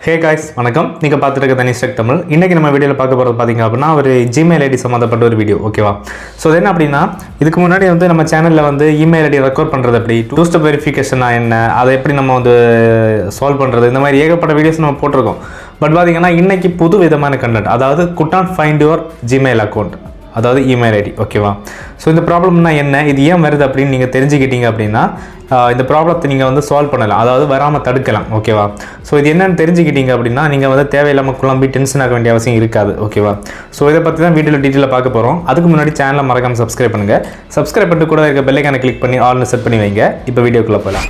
Hey guys வணக்கம். நீங்கள் பார்த்துட்டு இருக்க தனிஷ்டக் தமிழ். இன்றைக்கி நம்ம வீடியோவில் பார்க்க போகிறது பார்த்திங்க அப்படின்னா ஒரு ஜிமெயில் ஐடி சம்மந்தப்பட்ட ஒரு வீடியோ. ஓகேவா? ஸோ அது என்ன அப்படின்னா, இதுக்கு முன்னாடி நம்ம சேனலில் இமெயில் ஐடி ரெக்கார்ட் பண்ணுறது எப்படி, டூ ஸ்டெப் வெரிஃபிகேஷன் என்ன, அதை எப்படி நம்ம சால்வ் பண்ணுறது, இந்த மாதிரி ஏகப்பட்ட வீடியோஸ் நம்ம போட்டிருக்கோம். பட் பார்த்திங்கன்னா இன்றைக்கி புது விதமான கண்டென்ட், அதாவது could not find your Gmail account, அதாவது இமெயில் ஐடி. ஓகேவா? ஸோ இந்த ப்ராப்ளம்னா என்ன, இது ஏன் வருது அப்படின்னு நீங்கள் தெரிஞ்சுக்கிட்டீங்க அப்படின்னா இந்த ப்ராப்ளத்தை நீங்கள் சால்வ் பண்ணலாம், அதாவது வராமல் தடுக்கலாம். ஓகேவா? ஸோ இது என்னென்னு தெரிஞ்சுக்கிட்டீங்க அப்படின்னா நீங்கள் தேவையில்லாமல் குழம்பி டென்ஷன் ஆக வேண்டிய அவசியம் இருக்காது. ஓகேவா? ஸோ இதை பற்றி தான் வீடியோவில் டீட்டெயிலாக பார்க்க போகிறோம். அதுக்கு முன்னாடி சேனலை மறக்காமல் சப்ஸ்கிரைப் பண்ணுங்கள். சப்ஸ்கிரைப் பண்ணிட்டு கூட இருக்க பெல் ஐகானை கிளிக் பண்ணி ஆல்னு செட் பண்ணி வைங்க. இப்போ வீடியோக்குள்ளே போகலாம்.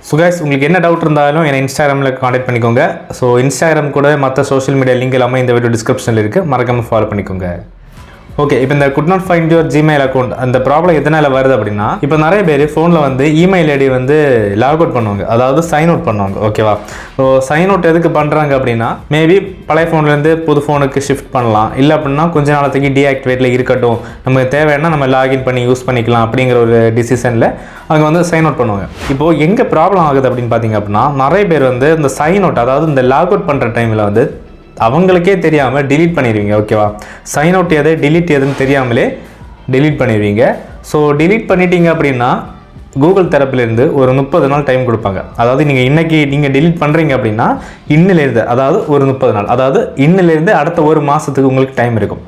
ஸோ கைஸ், உங்களுக்கு என்ன டவுட் இருந்தாலும் என்னை இன்ஸ்டாகிராமில் கான்டாக்ட் பண்ணிக்கோங்க. ஸோ இன்ஸ்டாகிராம் கூட மற்ற சோஷியல் மீடியா லிங்க் எல்லாமே இந்த வீடியோ டிஸ்கிரிப்ஷனில் இருக்குது, மறக்காமல் ஃபாலோ பண்ணிக்கோங்க. ஓகே, இப்போ இந்த could not find your Gmail account அந்த ப்ராப்ளம் எதனால் வருது அப்படின்னா, இப்போ நிறைய பேர் ஃபோனில் இமெயில் ஐடி லாக் அவுட் பண்ணுவாங்க, அதாவது சைன் அவுட் பண்ணுவாங்க. ஓகேவா? ஸோ சைன் அவுட் எதுக்கு பண்ணுறாங்க அப்படின்னா, மேபி பழைய ஃபோன்லேருந்து புது ஃபோனுக்கு ஷிஃப்ட் பண்ணலாம், இல்லை அப்படின்னா கொஞ்ச நாளத்துக்கு டீஆக்டிவேட்டில் இருக்கட்டும், நமக்கு தேவைன்னா நம்ம லாகின் பண்ணி யூஸ் பண்ணிக்கலாம் அப்படிங்கிற ஒரு டிசிஷனில் அவங்க சைன் அவுட் பண்ணுவாங்க. இப்போது எங்கே ப்ராப்ளம் ஆகுது அப்படின்னு பார்த்தீங்க அப்படின்னா, நிறைய பேர் இந்த சைன் அவுட், அதாவது இந்த லாக் அவுட் பண்ணுற டைமில் அவங்களுக்கே தெரியாமல் டிலீட் பண்ணிடுவீங்க. ஓகேவா? சைன் அவுட் எது, டிலீட் எதுன்னு தெரியாமலே டிலீட் பண்ணிடுவீங்க. ஸோ டிலீட் பண்ணிட்டீங்க அப்படின்னா கூகுள் தரப்பிலிருந்து ஒரு 30 நாள் டைம் கொடுப்பாங்க. அதாவது இன்றைக்கி நீங்கள் டிலீட் பண்ணுறீங்க அப்படின்னா இன்னிலேருந்து, அதாவது ஒரு 30 நாள், அதாவது இன்னிலேருந்து அடுத்த ஒரு மாதத்துக்கு உங்களுக்கு டைம் இருக்கும்.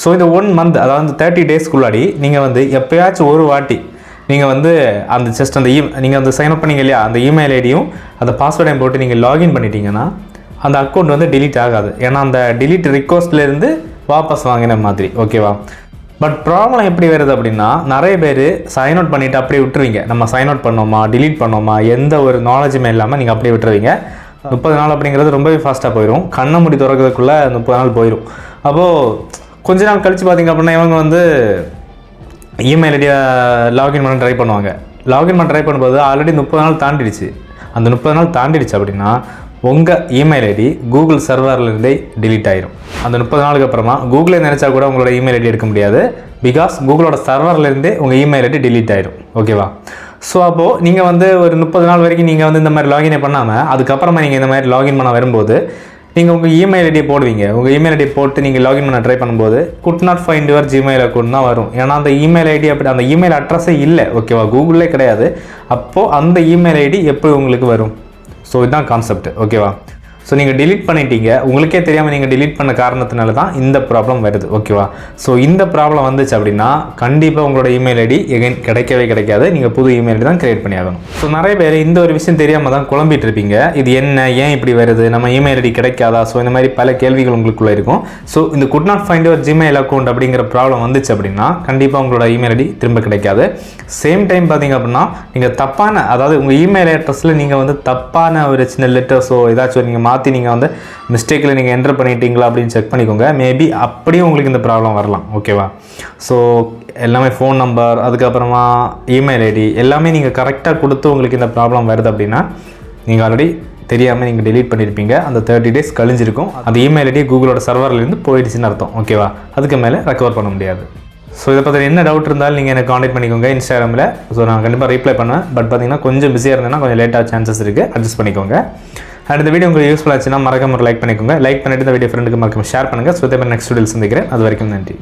ஸோ இந்த 1 மந்த், அதாவது 30 டேஸ்க்குள்ளாடி நீங்கள் எப்போயாச்சும் ஒரு வாட்டி நீங்கள் அந்த ஜஸ்ட் நீங்கள் சைன் அப் பண்ணீங்க இல்லையா, அந்த இமெயில் ஐடியும் அந்த பாஸ்வேர்டையும் போட்டு நீங்கள் லாகின் பண்ணிட்டீங்கன்னா அந்த அக்கௌண்ட் டிலீட் ஆகாது. ஏன்னா அந்த டிலீட் ரிக்வஸ்ட்லேருந்து வாபஸ் வாங்கின மாதிரி. ஓகேவா? பட் ப்ராப்ளம் எப்படி வருது அப்படின்னா, நிறைய பேர் சைன் அவுட் பண்ணிவிட்டு அப்படியே விட்டுருவீங்க. நம்ம சைன் அவுட் பண்ணோமா, டிலீட் பண்ணோமா, எந்த ஒரு நாலேஜுமே இல்லாமல் நீங்கள் அப்படியே விட்டுருவீங்க. 30 நாள் அப்படிங்கிறது ரொம்பவே ஃபாஸ்ட்டாக போயிடும். கண்ணை மூடி திறக்கிறதுக்குள்ளே 30 நாள் போயிடும். அப்போது கொஞ்ச நாள் கழித்து பார்த்திங்க அப்படின்னா இவங்க இமெயில் ஐடியை லாகின் பண்ண ட்ரை பண்ணுவாங்க. லாகின் பண்ண ட்ரை பண்ணும்போது ஆல்ரெடி 30 நாள் தாண்டிடுச்சு. அந்த 30 நாள் தாண்டிடுச்சு அப்படின்னா உங்கள் இமெயில் ஐடி கூகுள் சர்வர்லேருந்தே டிலீட் ஆயிரும். அந்த 30 நாளுக்கு அப்புறமா கூகுளே நினச்சா கூட உங்களோட இமெயில் ஐடி எடுக்க முடியாது. பிகாஸ் கூகுளோட சர்வர்லேருந்தே உங்கள் இமெயில் ஐடி டிலீட் ஆயிரும். ஓகேவா? ஸோ அப்போது நீங்கள் ஒரு 30 நாள் வரைக்கும் நீங்கள் இந்த மாதிரி லாகினே பண்ணாமல் அதுக்கப்புறமா நீங்கள் இந்த மாதிரி லாகின் பண்ண வரும்போது நீங்கள் உங்கள் இமெயில் ஐடியை போடுவீங்க. உங்கள் இமெயில் ஐடியை போட்டு நீங்கள் லாகின் பண்ண ட்ரை பண்ணும்போது could not find your Gmail account தான் வரும். ஏன்னா அந்த இமெயில் ஐடி அப்படி அந்த இமெயில் அட்ரஸே இல்லை. ஓகேவா? கூகுளே கிடையாது. அப்போது அந்த இமெயில் ஐடி எப்படி உங்களுக்கு வரும்? ஸோ இதுதான் கான்செப்ட். ஓகேவா? ஸோ நீங்கள் டிலீட் பண்ணிட்டீங்க, உங்களுக்கே தெரியாமல் நீங்கள் டிலீட் பண்ண காரணத்தினால தான் இந்த ப்ராப்ளம் வருது. ஓகேவா? ஸோ இந்த ப்ராப்ளம் வந்துச்சு அப்படின்னா கண்டிப்பாக உங்களோட இமெயில் ஐடி எகைன் கிடைக்கவே கிடைக்காது. நீங்கள் புது இமெயில் ஐடி தான் கிரியேட் பண்ணி ஆகணும். ஸோ நிறைய பேர் இந்த ஒரு விஷயம் தெரியாமல் தான் குழம்பிட்டு இருப்பீங்க. இது என்ன, ஏன் இப்படி வருது, நம்ம இமெயில் ஐடி கிடைக்காதா? ஸோ இந்த மாதிரி பல கேள்விகள் உங்களுக்குள்ளே இருக்கும். ஸோ இந்த could not find your Gmail account அப்படிங்கிற ப்ராப்ளம் வந்துச்சு அப்படின்னா கண்டிப்பாக உங்களோட இமெயில் ஐடி திரும்ப கிடைக்காது. சேம் டைம் பார்த்தீங்க அப்படின்னா நீங்கள் தப்பான, அதாவது உங்கள் இமெயில் அட்ரஸில் நீங்கள் தப்பான ஒரு சின்ன லெட்டர்ஸோ ஏதாச்சும் நீங்கள் நீங்கள் மிஸ்டேக்கில் நீங்கள் என்டர் பண்ணிட்டீங்களா அப்படின்னு செக் பண்ணிக்கோங்க. மேபி அப்படியே உங்களுக்கு இந்த ப்ராப்ளம் வரலாம். ஓகேவா? ஸோ எல்லாமே ஃபோன் நம்பர், அதுக்கப்புறமா இமெயில் ஐடி எல்லாமே நீங்கள் கரெக்டாக கொடுத்து உங்களுக்கு இந்த ப்ராப்ளம் வருது அப்படின்னா நீங்கள் ஆல்ரெடி தெரியாமல் நீங்கள் டிலீட் பண்ணியிருப்பீங்க. அந்த 30 டேஸ் கழிஞ்சிருக்கும். அந்த இமெயில் ஐடி கூகுளோட சர்வர்லேருந்து போயிடுச்சுன்னு அர்த்தம். ஓகேவா? அதுக்கு மேலே ரெக்கவர் பண்ண முடியாது. ஸோ இதை பற்றி என்ன டவுட் இருந்தாலும் நீங்கள் எனக்கு கான்டாக்ட் பண்ணிக்கோங்க இன்ஸ்டாகிராமில். ஸோ நான் கண்டிப்பாக ரிப்ளை பண்ணுவேன். பட் பார்த்தீங்கன்னா கொஞ்சம் பிஸியாக இருந்தேன்னா கொஞ்சம் லேட்டாக சான்சஸ் இருக்குது, அட்ஜஸ்ட் பண்ணிக்கோங்க. அடுத்த வீடியோ உங்களுக்கு யூஸ்ஃபுல் ஆச்சுன்னா மறக்காம லைக் பண்ணிக்கோங்க. லைக் பண்ணிட்டு இந்த வீடியோ ஃப்ரெண்டுக்கு மறக்காம ஷேர் பண்ணுங்கள். ஸோ இதே மாதிரி நெக்ஸ்ட் வீடியோவில் சந்திக்கிறேன். அது வரைக்கும் நன்றி.